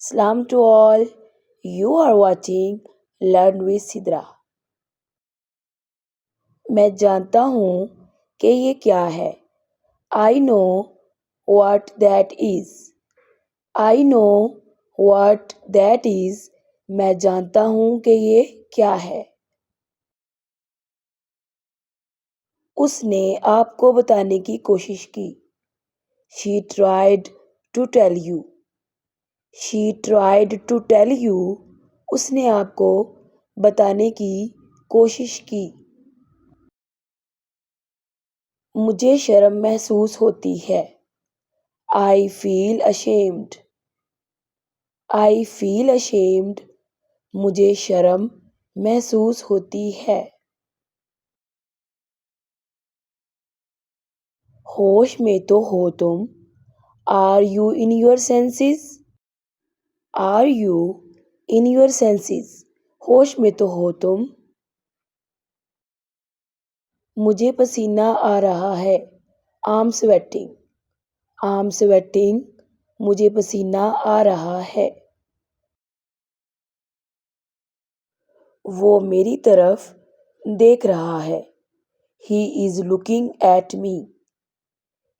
Salam to all. You are watching Learn with Sidra. मैं जानता हूँ कि ये क्या है. I know what that is. I know what that is. मैं जानता हूँ कि ये क्या है. उसने आपको बताने की कोशिश की. She tried to tell you. She tried to tell you. उसने आपको बताने की कोशिश की. मुझे शर्म महसूस होती है. I feel ashamed. I feel ashamed. मुझे शर्म महसूस होती है. होश में तो हो तुम. Are you in your senses? Are you in your senses? होश में तो हो तुम. मुझे पसीना आ रहा है. I'm sweating. I'm sweating. मुझे पसीना आ रहा है. वो मेरी तरफ देख रहा है. He is looking at me.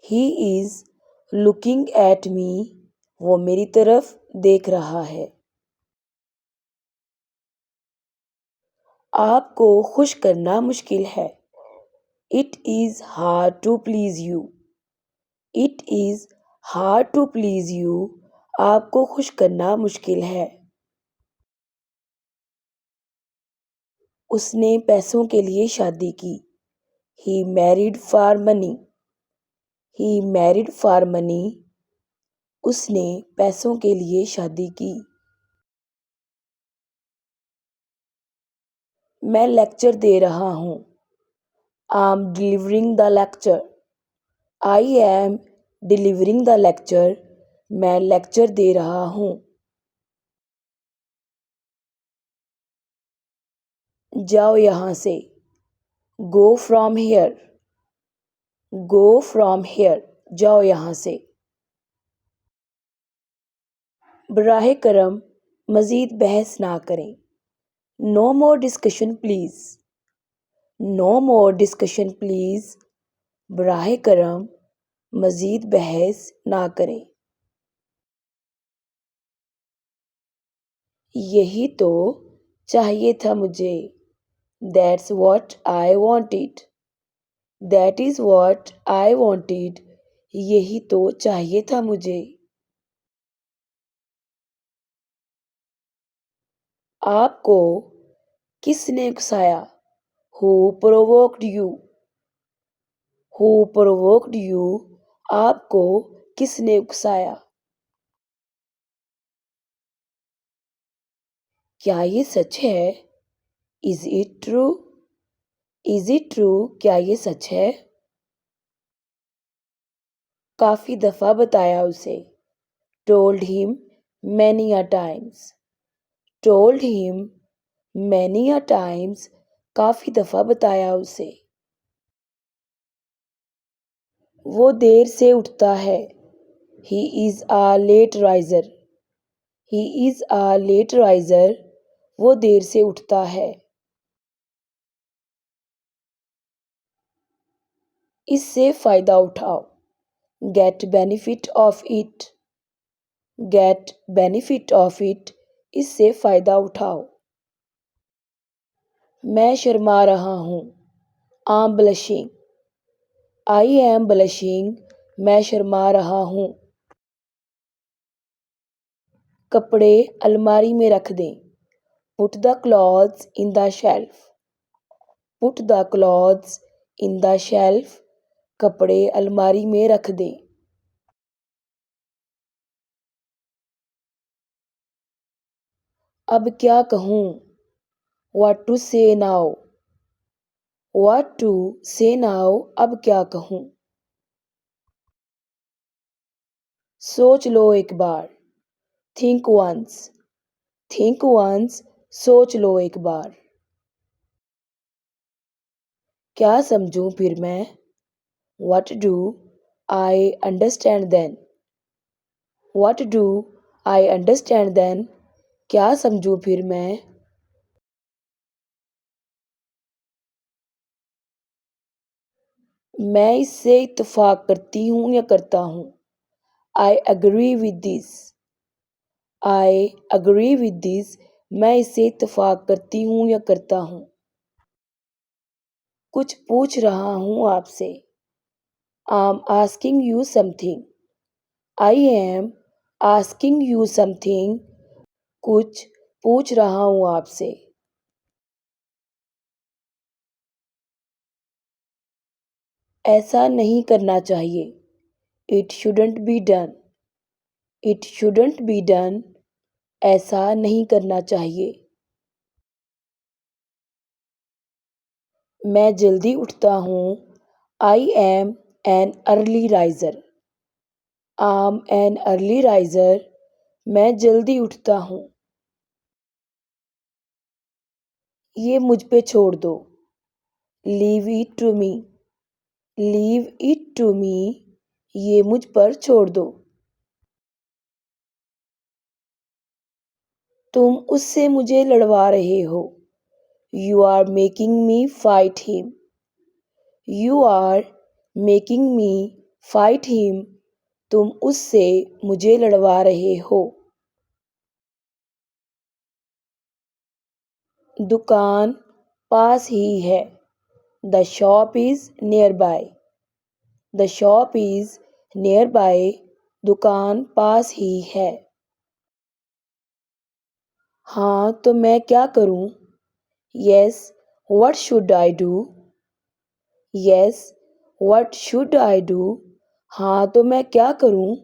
He is looking at me. वो मेरी तरफ देख रहा है. आपको खुश करना मुश्किल है. It is hard to please you. It is hard to please you. आपको खुश करना मुश्किल है. उसने पैसों के लिए शादी की. He married for money. He married for money. उसने पैसों के लिए शादी की. मैं लेक्चर दे रहा हूँ. I'm delivering the lecture. I am delivering the lecture. मैं लेक्चर दे रहा हूँ. जाओ यहाँ से. Go from here. Go from here. जाओ यहाँ से. बराहे करम मज़ीद बहस ना करें. No more discussion please. No more discussion please. बराहे करम मज़ीद बहस ना करें. यही तो चाहिए था मुझे. That's what I wanted. That is what I wanted. यही तो चाहिए था मुझे. आपको किसने उकसाया? Who provoked you? Who provoked you? आपको किसने उकसाया? क्या ये सच है? Is it true? Is it true? क्या ये सच है? काफ़ी दफ़ा बताया उसे. Told him many a times. Told him many a times. काफ़ी दफ़ा बताया उसे. वो देर से उठता है. He is a late riser. He is a late riser. वो देर से उठता है. इससे फ़ायदा उठाओ. Get benefit of it. Get benefit of it. इससे फ़ायदा उठाओ. मैं शर्मा रहा हूँ. I'm blushing. I am blushing. मैं शर्मा रहा हूँ. कपड़े अलमारी में रख दें. Put the clothes in the shelf. Put the clothes in the shelf. कपड़े अलमारी में रख दें. अब क्या कहूँ? What to say now? What to say now? अब क्या कहूँ? सोच लो एक बार. Think once. Think once. सोच लो एक बार. क्या समझूं फिर मैं? What do I understand then? What do I understand then, क्या समझूं फिर मैं। मैं इससे इत्तेफाक करती हूँ या करता हूँ। I agree with this. I agree with this, मैं इससे इत्तेफाक करती हूँ या करता हूँ। कुछ पूछ रहा हूँ आपसे। I am asking you something. I am asking you something, कुछ पूछ रहा हूँ आपसे। ऐसा नहीं करना चाहिए। It shouldn't be done. It shouldn't be done, ऐसा नहीं करना चाहिए। मैं जल्दी उठता हूँ। I am an early riser. I'm an early riser, मैं जल्दी उठता हूँ। ये मुझ पे छोड़ दो। Leave it to me. Leave it to me, ये मुझ पर छोड़ दो। तुम उससे मुझे लड़वा रहे हो। You are making me fight him. You are making me fight him, तुम उससे मुझे लड़वा रहे हो। दुकान पास ही है। The shop is near by. The shop is near by, दुकान पास ही है। हाँ तो मैं क्या करूँ। Yes, what should I do. Yes, what should I do, हाँ तो मैं क्या करूँ।